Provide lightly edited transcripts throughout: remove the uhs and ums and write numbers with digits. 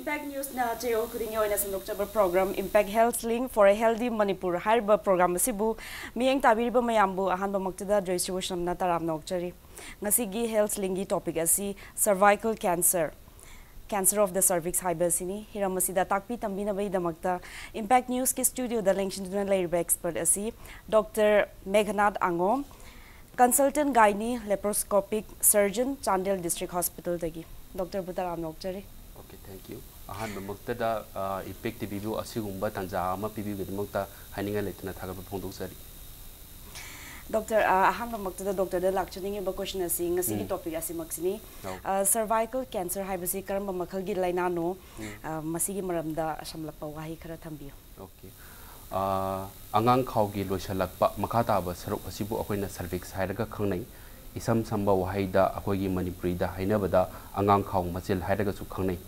Impact News na chayol kudingi oina sandokchaba program Impact Health Link for a Healthy Manipur haiba program asibu miyeng tabiriba mayambu ahanba maktida Joyce Wisham na taram nokchari ngasigi Health Link gi topic asi cervical cancer of the cervix haiba sini hiramasida takpi tambina bai damakta Impact News ki studio da lengshin duna laiba expert asi Dr. Meghanad Angom consultant gynae laparoscopic surgeon Chandel District Hospital dagi Dr. Butaram nokchari. Okay, thank you. Ahan mamaktada Impact TV view asigumba tanja ama PV gidmakta haninga letna thagaba phongdok sari. Doctor, ahan mamaktada doctor da lakchani ba question asi ngasi topic asi maksini cervical cancer haibasi karamba makhal gi laina no masigi maramda samlapa wahi khara thambiyo. Okay. Angang khawgi loisalakpa makata ba saruk asibu akoina cervix hairaga khangnai isam samba wahaida akoigi manipuri da hainabada angang khaw machil hairaga su khangnai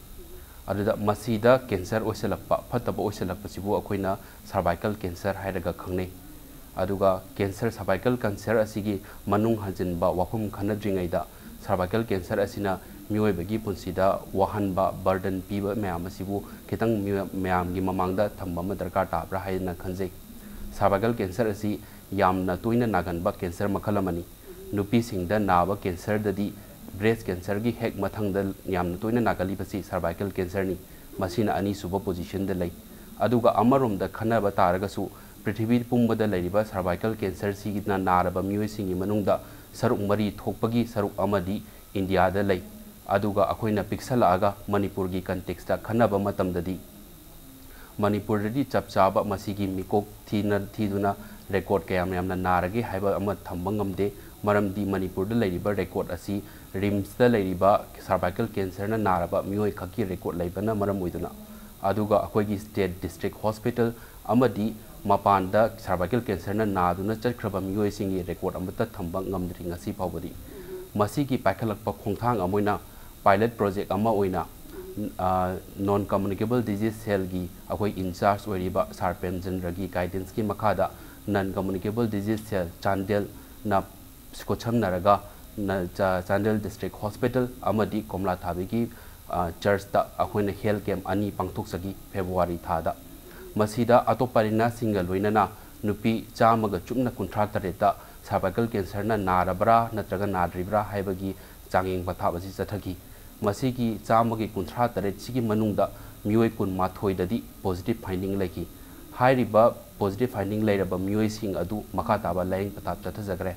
aduda masida cancer oisalakpa phataba oisalakpa sibu akoina cervical cancer hairaga khangnai aduga cancer cervical cancer asigi manung hanjinba wafum khanadringaida cervical cancer asina miyoibagi punsida wahanba burden piba mayam asibu kitang mayam gi mamangda thamba ma darkar tabra haina khanjai cervical cancer asi yamna toina naganba cancer makhalamani nupi singda naba cancer dadi breast cancer gi hek mathang da yamna toina nagali basi cervical cancer ni masina ani suba position da lai aduga amarom da khana ba taraga su prithvi pumba da lairiba cervical cancer si gi na naraba mioi singi manungda saruk mari thokpagi saruk amadi India da lai aduga akoina pixel aga Manipur gi context da khana ba matam dadi Manipur di chapchaba masigi mikok thiduna record kayam yamna naragi haiba ama thambangam de maramdi Manipur da lairiba record asi rims da lairiba cervical cancer na naraba mioi khaki record laibana maram oiduna aduga akoigi state district hospital amadi mapanda cervical cancer na naduna chakhraba mioi singi record amata thambang ngamdri ngasi phawbadi masigi paikhalakpa khongthang amoina pilot project ama oina non communicable disease cell gi akoi in charge oiriba sarpen general guidance ki makhada non communicable disease cell Chandel na skocham naraga na Chandel district hospital amadi komla thabi gi church da akoina health camp ani pangthok sagi February thada masida atoparina single loinana nupi chamaga chumna kunthra tareta cervical cancer na narabra natraga nadribra haibagi changing pathabasi chathagi masigi chamagi kunthra tare chigi manungda mioi kun mathoi dadi positive finding leki hairiba positive finding lairaba mioi sing adu makata ba laing pathab chathajagre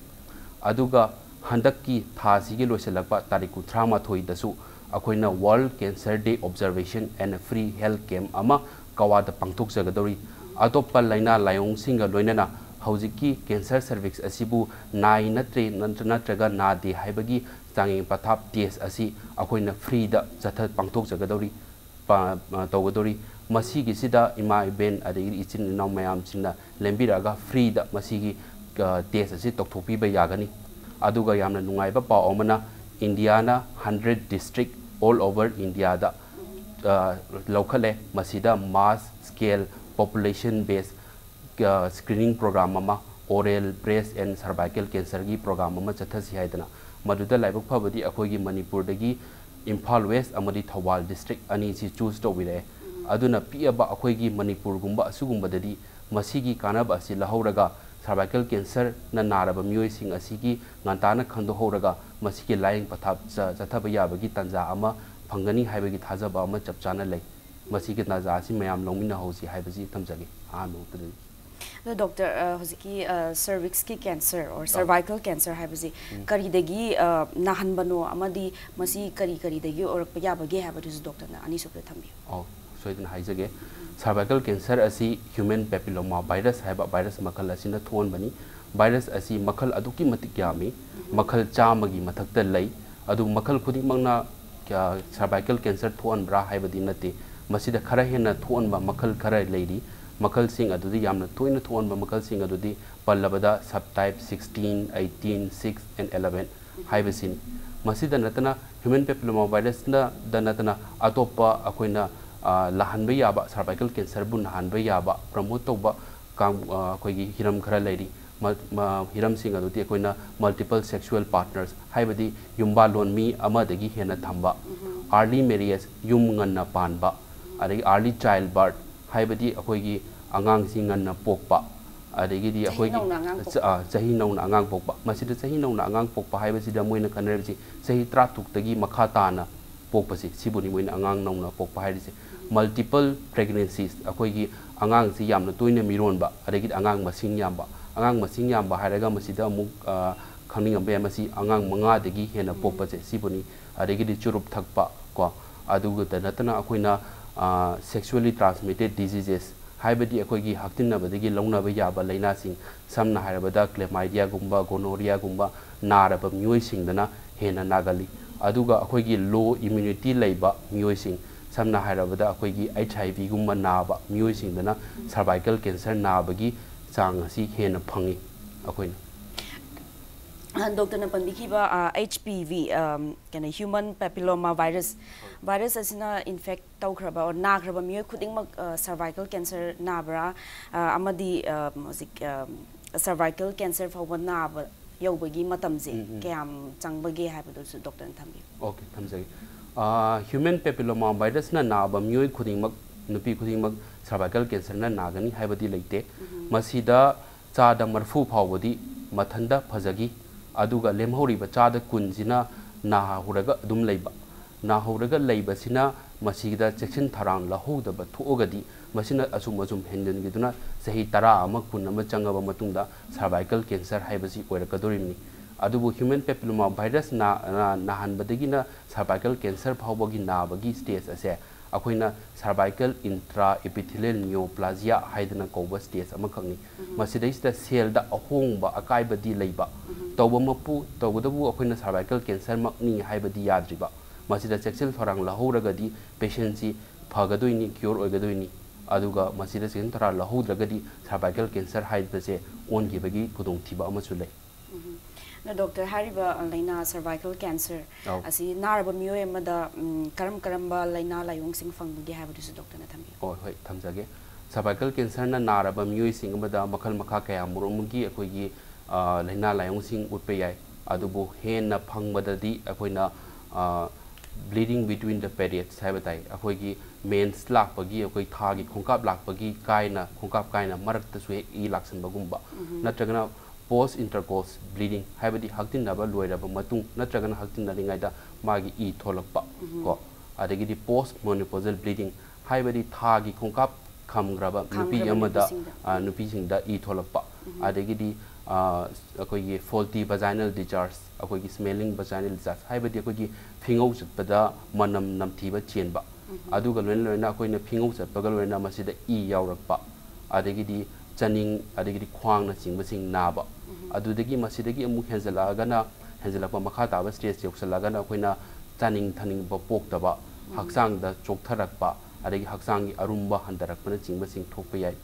aduga handakki thasigi loiselakpa tarik kunthra mathoi dasu akoina world cancer day observation and free health camp ama kawada pangthok jagadori atoppa laina layong singa loinana haujiki cancer cervix asibu nai natraga nade haibagi changing pathap test asi akoina free da jatha pangthok jagadori togadori masigi sida ima ben adigi ichin naw mayam chinna lembiraga free da masigi test asi tokthokpi ba yagani aduga yamna nungaiba pa omana India na 100 district all over India da locale masida mass scale population based screening program ama oral breast and cervical cancer gi program ama chathasi haidana maduda laibok phabadi akhogi Manipur dagi Imphal West amadi Thawal district ani si choose to wire aduna piaba akhogi Manipur gumba asugumba dadi masigi kanaba asi lahoraga cervical cancer na naraba mioi sing asigi ngantana khando horaga masigi lying pathap chathaba yabagi tanja ama phangani haibagi thajaba ama chapchana lai masigi naja asi mayam longmina hosi haibasi thamjage anotri The doctor hoziki cervix ki cancer or cervical cancer haibasi kari dagi nahanbano amadi masi kari dagi or payabage habadus doctor na ani sopre thambi oh so idan haijage cervical cancer asi human papilloma virus haiba virus makal asina thon bani virus asi makal aduki matik yami makal chamagi mathakta lai adu makal khudi mangna cervical cancer thon bra haibadi nate masida khara hena thon ba makal khara leidi makal sing adudi yamna toina thon ba makal sing adudi pallabada subtype 16 18 6 and 11 haibasin masida natana human papilloma virus na danatana atopa akoina lahanba yaba cervical cancer bun hanba yaba promote toba akoigi hiram khara leidi hiram sing adudi akoina multiple sexual partners haibadi yumba lon mi amadagi hena thamba early marriage yum nganna panba adagi early child birth haibadi akoigi angang si nganna pokpa adagi di akoigi chahi nauna angang pokpa masida chahi nauna angang pokpa haibasida moina kanarji chahi 30 tagi makha tana pokpa si sibuni moina angang nauna pokpa hairisi multiple pregnancies akoigi angang si yamna toina mironba adagi angang masing yamba hairaga masida amuk khangning ambe masi angang manga dagi hena pokpa se sibuni adagi di churup thakpa ko adugu tanatana akoina sexually transmitted diseases haibadi akoigi haktinna badagi launa ba yaba laina sing samna hairabada chlamydia gumba gonorrhea gumba naraba myoi sing dana hena nagali aduga akoigi low immunity leiba myoi sing samna hairabada akoigi HIV gumba naba myoi sing dana cervical cancer nabagi chang asi hena phangi akoina Doctor na pandikiba HPV kana human papilloma virus asina infect tawkraba or nagraba miyo khuding mag cervical cancer nabra amadi cervical cancer fawba naba yawbagi matamje kyam changbage haibadu su doctor na thambi okay thamjagi human papilloma virus na naba miyo khuding mag nupi khuding mag cervical cancer na nagani haibadi leite masida chada marfu phawbadi mathanda phajagi aduga lemhori chada kunjina nahuraga dum leiba nahuraga leiba sina masida section tharang lahoda ba thuogadi masina asum hendin giduna sahi tara ama kun ama changaba matungda cervical cancer haibasi oirakadorimi adubu human papilloma virus na hanbadagina cervical cancer phawbagi nabagi stage ase akoina cervical intraepithelial neoplasia haidana koba stage ama khangni masidaisda cell da ahongba akaibadi leiba tawba mapu tawdabu akoina cervical cancer makni haibadi yadriba masida sexual tharang lahoragadi patient si phagadoini cure oigadoini aduga masida sexual tharang lahodragadi cervical cancer haibase on gibagi khudong thiba amasu lei na doctor hariba laina cervical cancer asi naraba miyoy amada karamba laina layong sing fangbugi habadu su doctor na thambi hoi thamjage cervical cancer na naraba miyoy sing amada makhal makha kaya murumugi akoigi laina layong sing utpe yai adubu henna phangbadadi akoina bleeding between the periods haibatai akoigi mens lakpagi akoi thagi khongkap lakpagi kaina khongkap kaina marakta su e laksan bagumba natragana post intercourse bleeding haibadi haktin naba loiraba matung natragana haktin naringaida magi e tholakpa ko adagidi post menopausal bleeding haibadi thagi khongkap khamgraba nupi amada nupi singda e tholakpa adagidi akoigi faulty vaginal discharge akoigi smelling vaginal discharge haibadi akoigi phingau chutpada manam namthiba chenba aduga loina akoina phingau chatpaga loina masida e yaurakpa adagidi chaning adagidi khwang na chingbasing naba adudagi masidagi amu henjalakpa makha taba stage yoksalagana akoina chaning thaning ba poktaba haksang da choktharakpa adagi haksangi arumba handarakpana chingbasing thokpa yai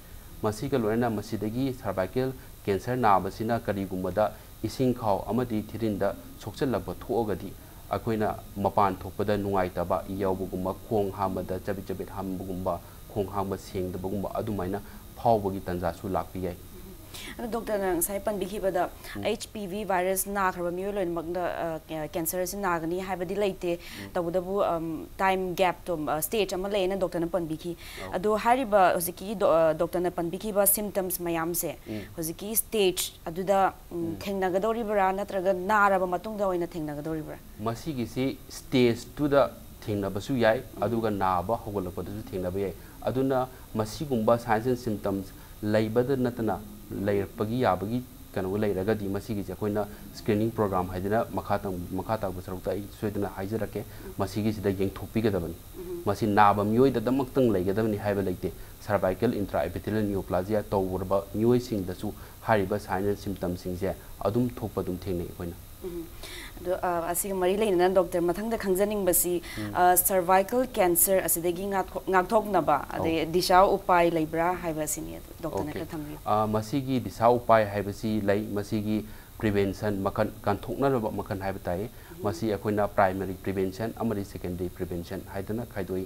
masiga loina masidagi cervical cancer nabasina karigumada ising khaw amadi thirinda sokchalakpa thogadi akoina mapan thokpada nungaitaba iyawbugumba khong hamada chabit hambugumba khong hamba sengdabugumba adumaina phawbagi tanja su lakpi yai doctor nang sai pan bikhi bada HPV virus na kharba miyo loin magda cancer sin nagani haibadi leite tabudabu time gap to stage ama leina doctor na pan bikhi ado hariba hoziki doctor na pan bikhi ba symptoms mayam se hoziki stage aduda thengnagadori bara natraga naraba matungda oina thengnagadori bara masigi si stage to the thengnabasu yai aduga naba hogolapadu thengnaba yai aduna masigumba signs and symptoms laibada natana lairpagi yabagi kanu lairagadi masigi je koina screening program haidina makata basarukta ai soidana haijarake masigi sida yengthopi gadabani masi naba myoi da damaktung laigadabani haiba leite cervical intraepithelial neoplasia tawurba myoi sing dasu hariba signs and symptoms sing je adum thokpa dum thengnei koina asiga mari leina doctor mathang da khangjaning basi cervical cancer asidagi ngakthoknaba ade disha upai leibra haibasini doctor na thambi masigi disha upai haibasi lei masigi prevention makan kanthokna raba makan haibatai masi akoina primary prevention amari secondary prevention haidana khaidoi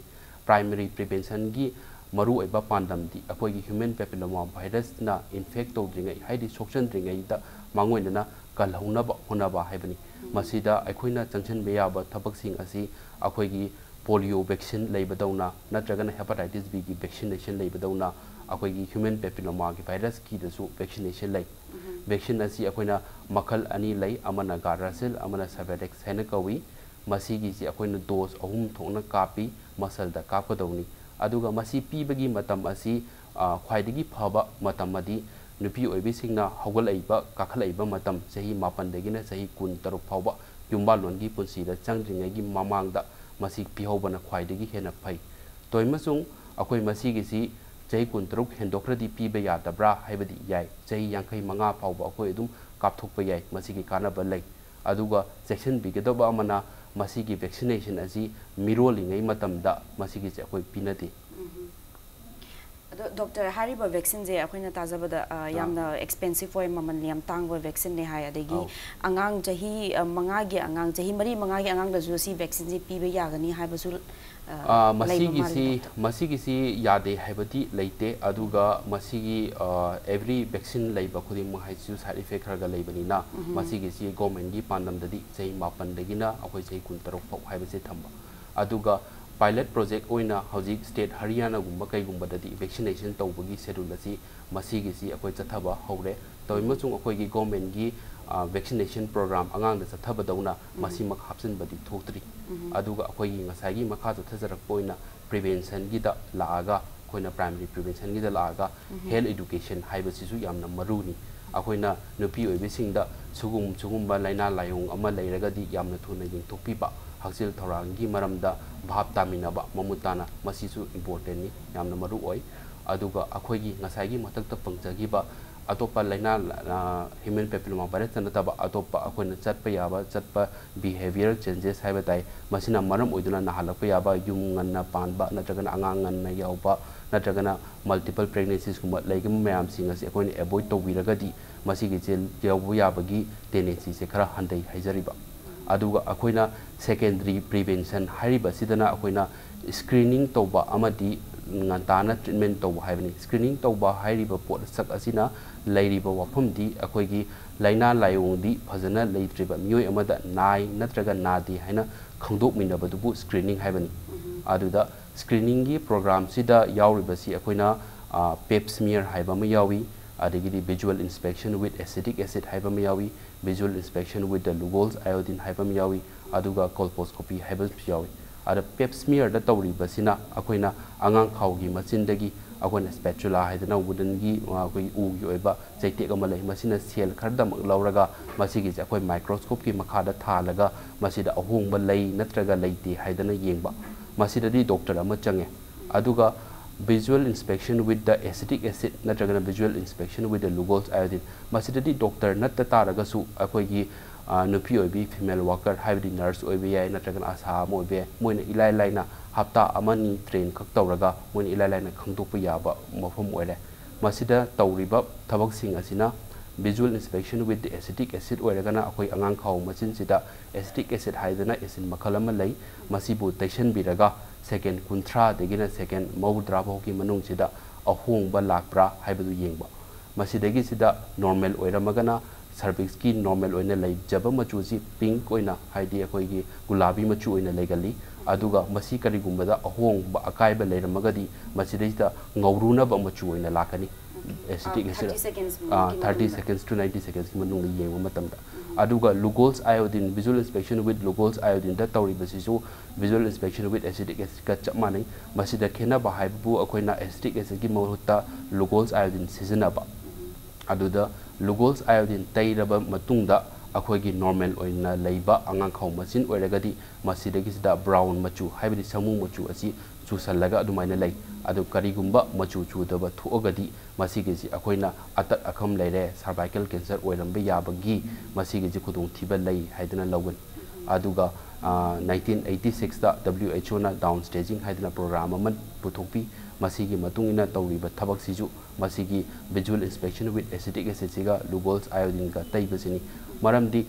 primary prevention gi maru oiba pandam di akoigi human papilloma virus na infect tawdringai haidi sokchandringai da mangoinana kalhaunaba honaba haibani masida akoina changchan beyaba thabaksing asi akoigi polio vaccine लेबदौना नत्रगना hepatitis B की vaccination लेबदौना अखोई human papilloma की virus की दसु vaccination लै vaccine असी अखोइना मखल अनी लै अमना गारासिल अमना सर्वेटेक्स हैना कवी मसीगी से अखोइना डोज अहुम थोना कापी मसल दा कापकदौनी अदुगा मसी पीबगी मतम असी ख्वाइदगी फबा मतम मदी नुपी ओइबिसिंगना हौगलैबा काखलैबा मतम चही 9 दगिना चही 10 फावबा युम्बालोनगी पुंसीदा चंग्रिंगैगी ममांगदा मसी पिहौबना ख्वाइदगी हेना फै तोइमसुंग अखोइ मसीगिसी चही 10 हेंदोखरदी पीबा यादब्रा हाइबदी याय चही 55 फावबा अखोइ अदुम कापथोकपा याय मसीगी कानाबा लै अदुगा सेक्शन बिगदबा अमना मसीगी वैक्सीनेशन असी मिरोलिंगै मतमदा मसीगी से अखोइ पिनदे डॉक्टर हारिबा वैक्सीन जे अखोइना ताजबदा यामना एक्सपेंसिव ओय ममन याम तांगबा वैक्सीन ने हाय अदगी अंगांग जही मंगागी अंगांग जही मरी मंगागी अंगांग दजु सी वैक्सीन जे पीबे यागनी हायबसु मसीगी यादे हायबती लेते अदुगा मसीगी एवरी वैक्सीन लेबा खुदी महाइसु साइड इफेक्ट खरगा लेबनीना मसीगी सी गवर्नमेंट की पांदमददी चही 9 दगिना अखोइ चही 13 फाव हायबसे थंबा अदुगा पायलट प्रोजेक्ट ओइना हौजिक स्टेट हरियाणा गुम्बा कईगुम्बददी वैक्सीनेशन तौबगी शेड्यूल असी मसीगिसी अखोइ चथबा हौरे तौइमचुंग अखोइगी गवर्नमेंट की वैक्सीनेशन प्रोग्राम अंगांग चथबदौना मसी मख हापसिनबदी थोक्तरी अदुगा अखोइगी ngसाइगी मखा चथजरक ओइना प्रिवेंशन गिदा लागा अखोइना प्राइमरी प्रिवेंशन गिदा लागा हेल्थ एजुकेशन हाइबसिसु यामना मरुनी अखोइना नुपी ओइबिसिंगदा सुगुम्बा लाइना लायोंग अमा लेरगदी यामना थुना यिंगथोकपिबा हक्सिल थौरांगी मरमदा भाव तामिनबा ममुताना मसीसु इम्पोर्टेंट नि यामना मरु ओइ अदुगा अखोइगी ngसाइगी मथक्ता पंगजगिबा अतोपा लाइना ह्यूमन पेपिलोमा वायरस नतबा अतोपा अखोइना चटपा याबा चटपा बिहेवियर चेंजेस हाइबताई मसिना मरम ओइदुना नहालपा याबा युम ngana पानबा नत्रगना अंगांग ngana यावबा नत्रगना मल्टीपल प्रेगनेंसीज गुमा लेगम मयाम सिंग असे अखोइना एवॉइड तौबिरगदी मसिगी जेल यावबो याबगी टेंडेंसी से खरा हंदै हाइजरिबा अदुगा अखोइना सेकेंडरी प्रिवेंशन हारिबसिदना अखोइना स्क्रीनिंग तौबा अमदी ngantana ट्रीटमेंट तौबा हाइबनी स्क्रीनिंग तौबा हाइरिबा पोट सक असिना लैरिबा वफमदी अखोइगी लाइना लायोंदी फजना लेत्रिबा मियोय अमदा नाय नत्रगा नादी हाइना खंदोकमिनबदुबु स्क्रीनिंग हाइबनी अदुदा स्क्रीनिंग की प्रोग्राम सिदा यावरिबसी अखोइना पेप स्मीयर हाइबा म यावी अदगिदी visual inspection with acetic acid हाइबा म यावी visual inspection with the Lugol's iodine हाइबा म यावी अदुगा कोल्पोस्कोपी हाइबा यावी अद पेप स्मीयर द तौरिबसिना अखोइना अंगांग खावगी मचिनदगी अखोइना स्पैचुला हाइदना वुडनगी अखोइ उगी ओइबा चैटेक अमा लै मसिना सेल खरदम लौरगा मसिगी अखोइ माइक्रोस्कोप की मखादा थालगा मसिदा अहोंबा लै नत्रगा लैते हाइदना येंबा मसिददी डॉक्टर अमा चंगे अदुगा visual inspection with the acetic acid natragana visual inspection with the Lugol's iodine masidadi doctor natta taragasu akoigi nupi oibi female worker haibdi nurse oibi yai natragana asa mo oibi moina ilai laina hapta amani train khak tawraga moina ilai laina khangdokpa yaba mafam oire masida tawriba thabak sing asina visual inspection with the acetic acid oiragana akoi angang khaw machin sida acetic acid haidana acid makhalama lai masibu taishan biraga second kuntra degina second maudra bhoki manung sida ahongba lakpra haibadu yengba masidagi sida normal oiramagana cervix ki normal oina lai jaba machu si pink oina haidi akoi gi gulabi machu oina legali aduga masi kari gumbada ahongba akaiba leiramagadi masidai da ngauruna ba machu oina lakani acetic acid 30 seconds to 90 seconds ki manung yengba matamda aduga Lugol's iodine visual inspection with Lugol's iodine da tawri basisu visual inspection with acetic acid ka chapmani masida khena ba haibu akoina acetic acid ki mahutta Lugol's iodine seasonaba aduda Lugol's iodine tairaba matungda akoigi normal oina leiba angang khaw machine oiragadi masida ki sida brown machu haibidi samu machu asi chusallaga adumaina lei adu karigumba machu chudaba thuogadi masigi ji akoina atat akham leire cervical cancer oirambe yabagi masigi ji khudung thiba lei haidana logan aduga 1986 da WHO na down staging haidana program aman puthokpi masigi matungina tawriba thabak siju masigi visual inspection with acetic acid siga Lugol's iodine ga taibasini maramdi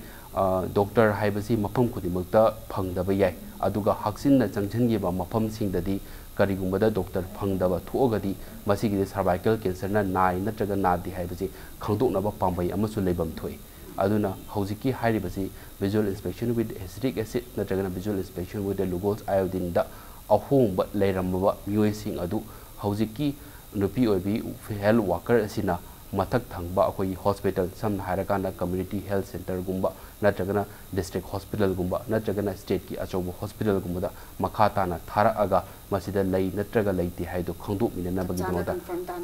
doctor haibasi mafam khudimukta phangdaba yai aduga haksinna changchangiba mafam singdadi karigumada doctor phangdaba thuogadi masigi cervical cancer na nai natraga nadi haibasi khangdoknaba pambai amasu lebam thoi aduna hojiki hairibasi visual inspection with acetic acid natragana visual inspection with the Lugol's iodine da ahongba leiramba miyoi adu hojiki nupi oibi health worker asina mathak thangba akoi hospital sam harakana community health center gumba natragana district hospital gumba natragana state ki achobo hospital gumba da makhata na thara aga masida lei natraga leiti haido khangdu minana bagi noda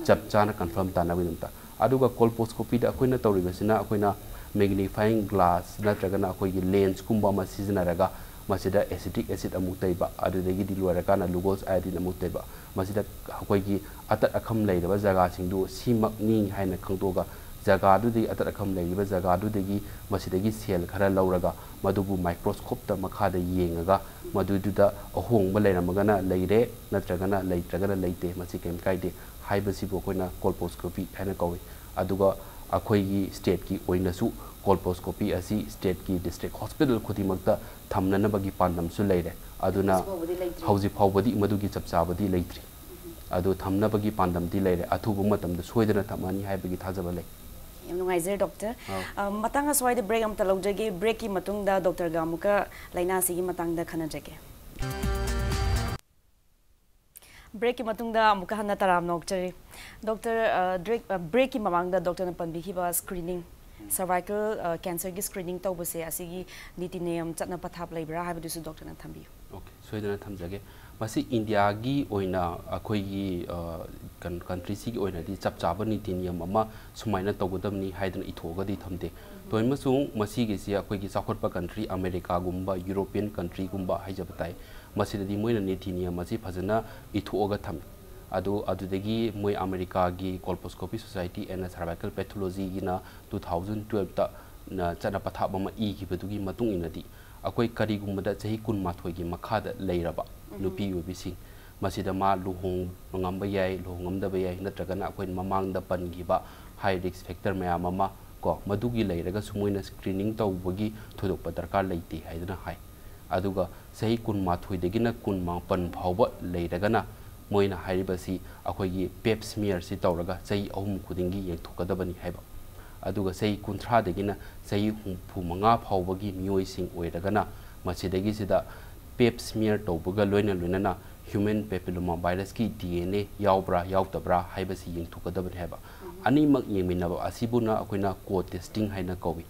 chap chana confirm ta na winta aduga colposcopy da akoina tawribasina akoina magnifying glass natragana akoi lens gumba ma sizinaraga masida acetic acid amuk taiba adudagi diluaraka na Lugol's iodine amuk taiba masida akoi atat akham leiraba jaga singdu simak ni haina khangdoga jaga du di atat akham leiriba jaga du degi masidagi sel khara lauraga madubu microscope ta makha da yengaga madudu da ahongba leiramagana leire natragana leitragana leite masi kem kaide haibasi bo koina colposcopy haina kawi aduga akoi gi state ki oinasu colposcopy asi state ki district hospital khudimakta thamnana bagi pandam su leire aduna hauji phawbadi madugi chapchabadi leitri adu thamna bagi pandam di leire athubu matam da soidana thamani haibagi thajaba lei Nungaizer doctor matanga swai break am talojage break ki matung da doctor gamuka laina sigi matang da khana jage break ki matung da amuka hana taram nokchari doctor break ki mamang da doctor na panbi ki ba screening cervical cancer gi screening tawbase asigi niti niyam chatna pathap leibra habidu su doctor na thambi okay soidana thamjage masi India gi oina akoi gi country si gi oina di chap chaba niti niyam ama sumaina tawgodamni haidana ithoga di thamde toimasung masi gi si akoi gi sakhotpa country America gumba European country gumba haijabatai masi di moina niti niyam masi phajana ithoga tham adudagi moi America gi colposcopy society and cervical pathology gi na 2012 ta na chana pathap ama i gi bedugi matung inadi akoi kari gumba da chahi kun mathoi gi makhada leiraba nupi ubisi masida ma luhong ngamba yai luhongam da bayai natragana akoi mamang da pangiba high risk factor maya mama ko madugi leiraga sumoina screening tawbagi thodokpa darkar leiti haidana hai aduga sahi kun mathoi degina kun ma pan phawba leiragana moina hairibasi akoi gi pap smear si tawraga sahi ahum khudingi yengthokadabani haiba aduga sahi kunthra degina sahi humpu manga phawbagi miyoi sing oiragana masidagi sida pap smear tawbaga loina human papilloma virus ki DNA yaubra yaubtabra haibasi yengthokadabani haiba ani mak yengminaba asibuna akoina co testing haina kawi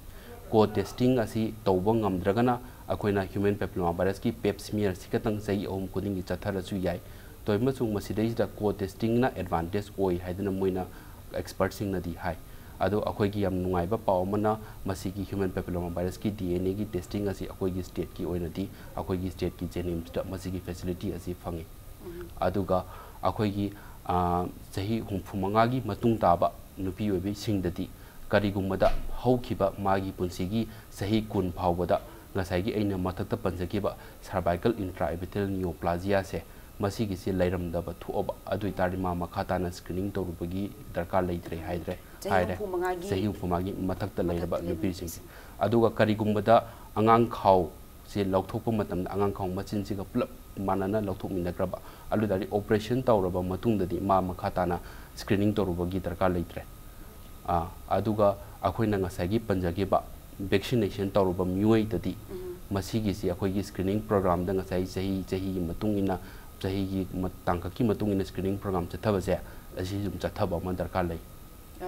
co testing asi tawba ngamdragana akoina human papilloma virus ki pap smear sikatang sahi ahum khudingi chatharasu yai toimasung masidai da co testing na advantage oi haidana moina expert sing na di hai ado akoi gi yam nungai ba paw mana masigi human papilloma virus ki DNA gi testing asi akoi gi state ki oina di akoi gi state ki Jenims da masigi facility asi phangi aduga akoi gi sahi humphumanga gi matung taba nupi obi singdadi karigumada haukiba magi punsigi sahi kun phawbada ngasai gi aina mathakta panjakiba cervical intraepithelial neoplasia se masigi si lairam da ba thuoba adui tarima makhata na screening tawrubagi darkar leitre haidre haire sahi humphumagi mathakta lairaba nupi sing aduga karigumada angang khaw se lauthokpa matam angang khaw machin siga plap manana lauthokminagraba aludari operation tawraba matungdadi ma makhata na screening tawrubagi darkar leitre aduga akoina ngasagi panjagiba vaccination tawruba mioi dadi masigi si akoi screening program da ngasai sahi matungina sahi matangka ki matungina screening program chathabase asi jum chathaba man darkar lei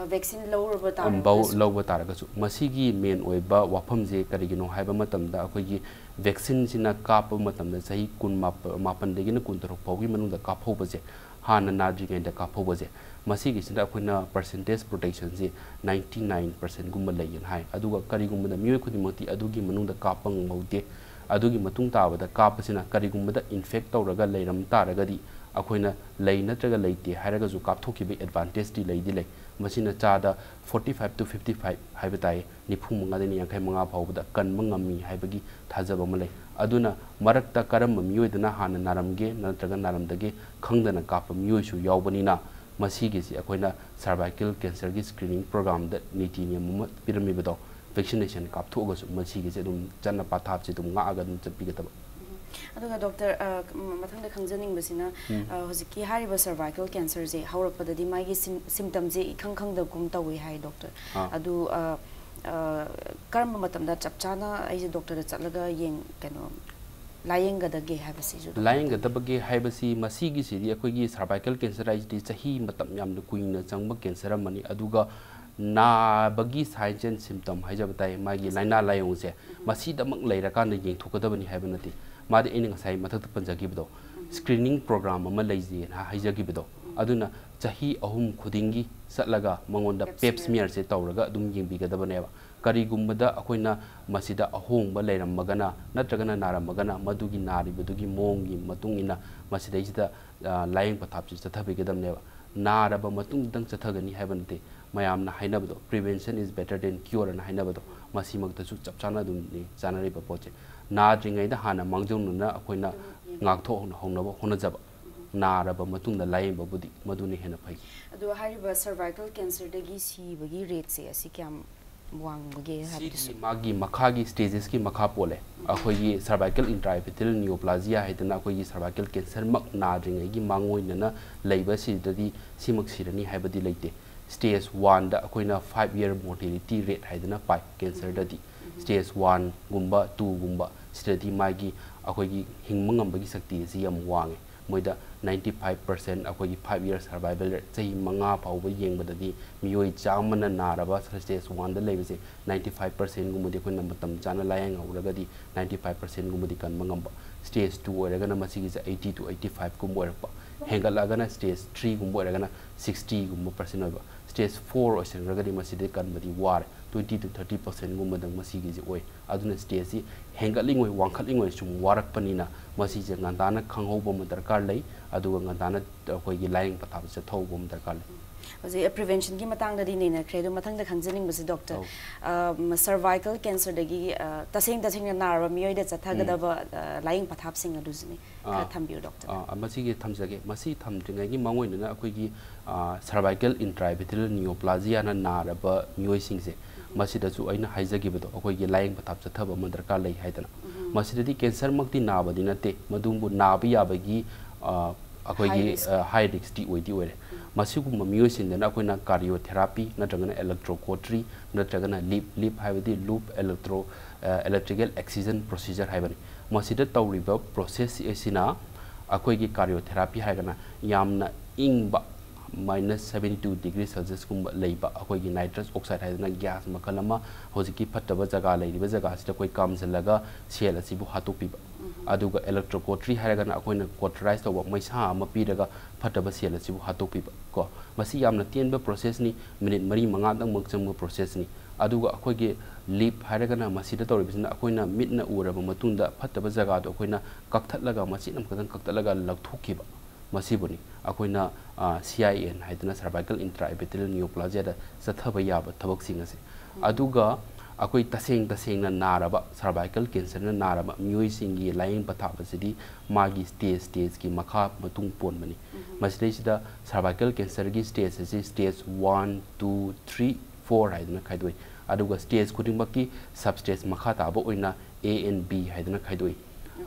vaccine lowraba ta lowba taragasu masigi main oiba wafamje karigino haiba matamda akoi vaccine sina kapa matamda sahi kun mapan degina kun tarok pawgi manungda kaphobase hana nadri da kaphobase masigi sina akoina percentage protection ji 99% gumba leyen hai aduga karigumba da miyo khudimati adugi manungda kapang maude adugi matung tabada kapasina karigumba infect tawraga leiram taragadi akoina lei natraga leite hairaga ju kapthokibe advantage di leidi lei masina chada 45 to 55 haibatai niphum mangadani yankai manga phawbada kanma ngami haibagi thajaba malai aduna marakta karam miyoidana hana naramge natraga naramdage khangdana kapa miyoisu yawbanina masigi si akoina cervical cancer gi screening program da niti niyam piramibado vaccination kapthoga su masigi se dum janna pathap se dum ngaaga dum chapigataba aduga doctor mathang da khangjaning basina hojiki hariba cervical cancer je hawrapada di magi symptoms je khang da kum tawi hai doctor adu karma matamda chapchana ai doctor chatlaga yeng keno layenggadage habasi layenggadabage habasi masigi sidi akoigi cervical cancer aidi chahi matam yamna kuina changba cancer mani aduga na bagi signs and symptom haijabatai magi laina layongse masidamak leirakan yeng thukadabani habanati madi eni ngasai mathak panjagibdo screening program ama leiji na haijagibdo aduna chahi ahum khudingi satlaga mangonda pap smear se tawraga dum yengbigadabane karigumbada akoina masida ahongba leiramagana natragana naramagana madugi naribadugi mongi matungina masidaisida layeng pathapsi chathabigadamne naraba matung dang chathagani habanate mayamna hainabdo prevention is better than cure na hainabdo masimagta su chapchana dum ni janari ba poche nadringai da hana mangjongna akoina ngaktho hongnaba honajaba naraba matungda layeng babudi maduni hena phai adu hariba cervical cancer dagi si bagi rate se asi kyam wangge habisi magi makhagi stages ki makha pole akhoi cervical intraepithelial neoplasia haidana akhoi cervical cancer mak nadringai gi mangoinana leiba sidadi simak sirani haibadi leite stage 1 da akoina 5 year mortality rate haidana pai cancer dadi stage 1 gumba 2 gumba sidadi magi akhoi hingmangam bagi sakti si yam wange moida 95% akogi 5 years survival rate chahi manga pawba yengbadadi miyoi chamana naraba stage 1 da lebese 95% gumudi akoina matam chana layang auragadi 95% gumudi kan mangamba stage 2 oragana masigi 80 to 85 gum orapa hengalagana stage 3 gum oragana 60 gum percent oiba stage 4 osenragadi maside kan badi war 20 to 30% gummadang masigi je oi aduna stage si hengalingoi wangkhalingoi sum warak panina masi je ngandana khanghobo ma darkar lai aduga ngandana koi gi laying pathab se thobo ma darkar lai Oje prevention ki matang da din na credo matang da khangjening basi doctor cervical cancer dagi taseng na narwa miyoi da chathaga da laying pathab sing aduzini ka thambiu doctor masi gi thamjage masi thamdingai gi mangoi na akoi gi cervical intraepithelial neoplasia na naraba miyoi sing se masida su aina haijagibado akoi gi laying pathab chathaba ma darkar lai haidana masidadi cancer makti nabadi nate madumbu nabi yabagi akoi gi high risk di oidi ore masigum miyosindana akoina cardiotherapy natragana electrocautery natragana lip haibadi loop electrical excision procedure haibani masida tawriba process esina akoi gi cardiotherapy haigana yamna ingba -72 degrees Celsius kumba leiba akoi gi nitrous oxide haidana gas makalama hojiki phattaba jaga leiriba jaga sida koi kamjalaga sel asibu hatopiba aduga electrocautery hairagana akoina cauterize toba maisa ama piraga phattaba sel asibu hatopiba ko masi yamna tienba process ni minute mari manga dang mangcham process ni aduga akoi gi lip hairagana masida toribisna akoina mitna uraba matunda phattaba jaga do akoina kakthatlaga masinam kadan kaktalaga lakthukiba masibuni akoina CIN haidana cervical intraepithelial neoplasia da sathaba yaba thabak sing ase aduga akoi taseng na naraba cervical cancer na naraba miyoi singi laying pathaba sidi magi stage ki makha matung pon mani masdei sida cervical cancer gi stage ase stage 1 2 3 4 haidana khaidoi aduga stage kudingmaki substage makha taba oina A and B haidana khaidoi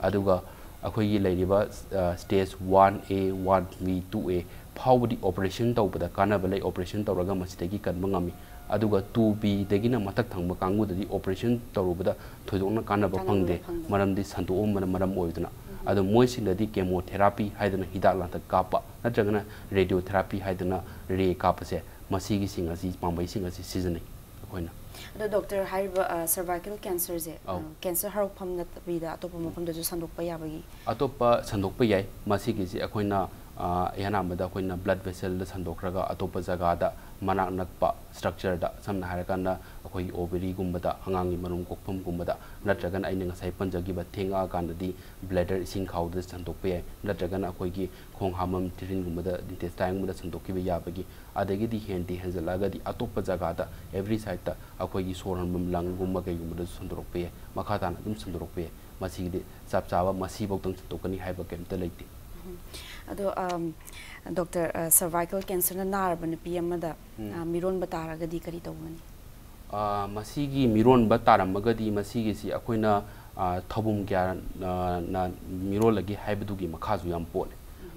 aduga akoi gi leiriba stage 1A 1B 2A phawdi operation tawbada kana balai operation tawraga masidagi kan mangami aduga 2B dagina matak thangba kangu dadi operation tawrubada thoidokna kana ba phangde maramdi santoom maram oiduna adu moi singadi chemotherapy haidana hidak lanta kapa natragana radiotherapy haidana re kapase masigi singasi pambai singasi season akoina the doctor haiba cervical cancer je cancer harok pham na bida atopa mafam da ju sandokpa yabagi atopa sandokpa yai masigi ji akoina yana amada akoina blood vessel da sandokraga atopa jaga da manak nakpa structure da samna harakana akoi ovary gumbada angangi manum kokpham gumbada natragan aina ngasai panjagi ba thenga kanadi bladder ising khaw da sandokpa yai natragan akoi gi khong hamam tirin gumbada intestine gumbada sandokki ba yabagi adagi di hendi hanjalaga di atopa jaga da every side da akoi gi soran bam lang gumba kai gumbada sandokpa yai makata na dum sandokpa yai masigi chap chawa masi bok tang sandokani haiba kemta leite ado doctor cervical cancer na narba na piyamada miron bataragadi kari tawani masigi miron bataramagadi masigi si akoina thobum kya na mirolagi haibadugi makhazu yam pole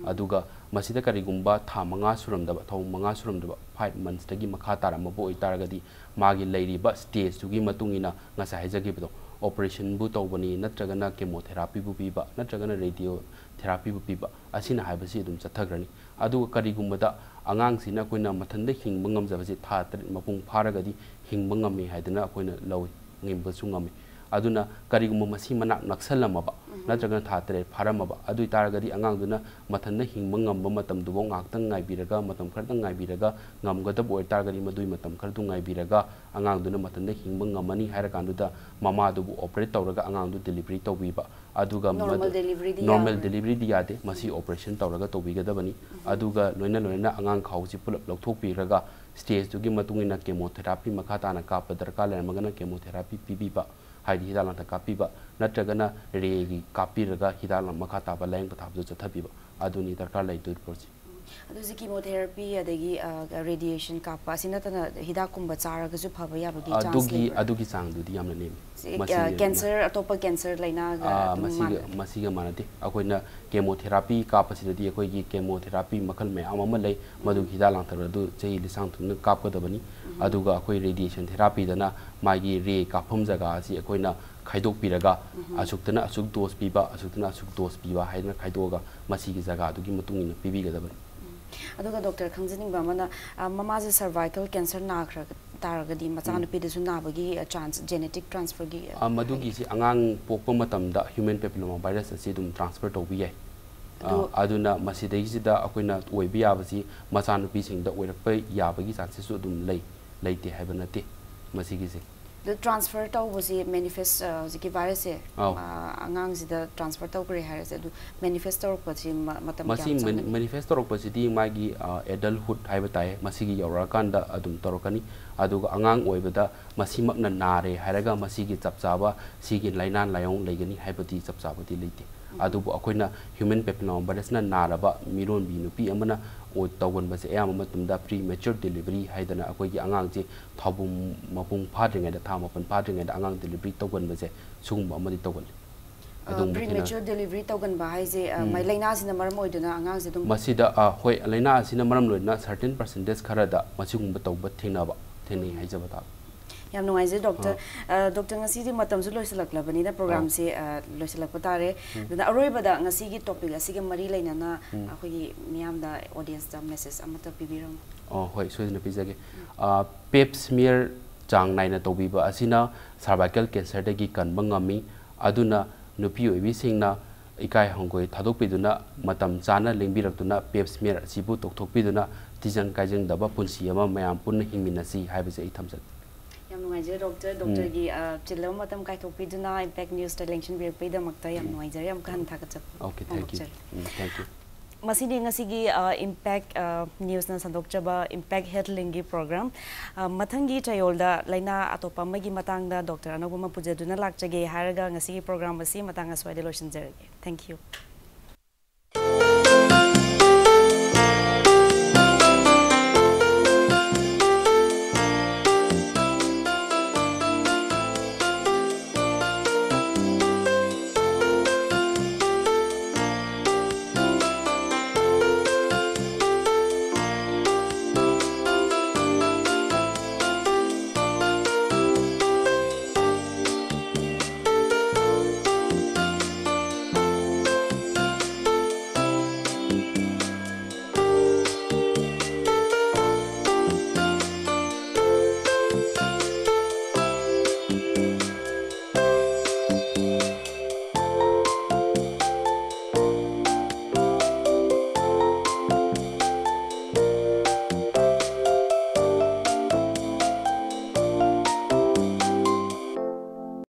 aduga masida karigumba tha manga suramdaba thau manga suramdaba 5 months tagi makha taramabo oitaragadi magi leiriba stage tugi matungina ngasa haijagibdo operation bu tawbani natragana chemotherapy bu piba natragana radiotherapy bu piba asina haibasi dum chathagrani adu karigumba angang sina koina mathanda hingba ngamjabasi tha mapung pharagadi hingba ngami haidana koina lawi ngimba sungami aduna karigumba masi manak naksalamaba natragana tha tere pharamaba adu itaragadi angang duna mathanda hingba ngamba matam dubo ngaktang ngaibiraga matam khartang ngaibiraga ngamgadab oitaragadi madui matam khartu ngaibiraga angang duna mathanda hingba ngamani hairakanduda mama dubu operate tawraga angang du delivery tawbiba aduga normal delivery diade masi operation tawraga tawbigadabani aduga loina angang khausi pulap lokthokpiraga stage dugi matungina chemotherapy makhatana kapa darkar lermagana chemotherapy pibiba haidi hidalana kapiba natragana regi kapiraga hidalana makhataba laing pathabdu chathabiba aduni darkar laitu proci aduzi chemotherapy adagi radiation kapa sinatana hidakumba charaga ju phaba yabagi chance adugi sang dudi yamna nem cancer atopa cancer laina ga masiga manati akoina chemotherapy kapa sidadi akoi gi chemotherapy makhal me amama lei madu hidalang taradu chei lisang thun kapa dabani aduga akoi radiation therapy dana magi re kapum jaga asi akoina khaidok piraga asuktana asuk dose piba asuktana asuk dose piba haidna khaidoga masigi jaga adugi matungina pibi ga dabani aduga doctor khangjining ba mana mama je cervical cancer na khra taragadi machan pi de sunna bagi chance genetic transfer gi madugi si angang pokpa matamda human papilloma virus asi dum transfer to bi aduna masidai sida akoina oibi yabasi machan pi sing da oirakpa yabagi chances su dum leite habanate masigi se the transfer to was manifest ziki virus e angang sida transfer to kre har se du manifest to pasi matam masi manifest to pasi di magi adulthood haibatai masigi yorakanda adum torokani aduga angang oibada masi makna nare haraga masigi chapchaba sigi lainan layong leigani haibati chapchaba di leite adubu akoina human papilloma virus na naraba miron bi nupi amana o tawon base ayam matumda premature delivery haidana akoigi angang je thabum mapung phadringa da tha mapun phadringa da angang delivery tawon base sugum amadi tawon adum premature delivery tawgan ba haije mai laina sina maram oiduna angang je dum masida hoi laina sina maram loina certain percentage kharada masugum ba tawba thinaba theni haijaba ta yam nuaije doctor ngasi di matam su loisalakla bani da program se loisalakpa tare da aroiba da ngasi gi topic asige mari laina na akhoi miyam da audience da message amata pibiram hoi soidna pijage pap smear chang naina tobiba asina cervical cancer dagi kanba ngami aduna nupi oibi singna ikai hongoi thadokpiduna matam chana lengbirakduna pap smear asibu tokthokpiduna tijang kaijang daba punsi ama mayam pun hingminasi haibase I thamsat yam nuaije doctor gi chillo matam kai thokpiduna impact news television bir pida makta yam nuaije yam kan thakachap okay thank you masini ngasigi impact news na sandokchaba impact healthling gi program mathangi chayolda laina atopa magi matangda doctor anobuma pujaduna lakchage haraga ngasigi program asi matanga swaide lotion jerage thank you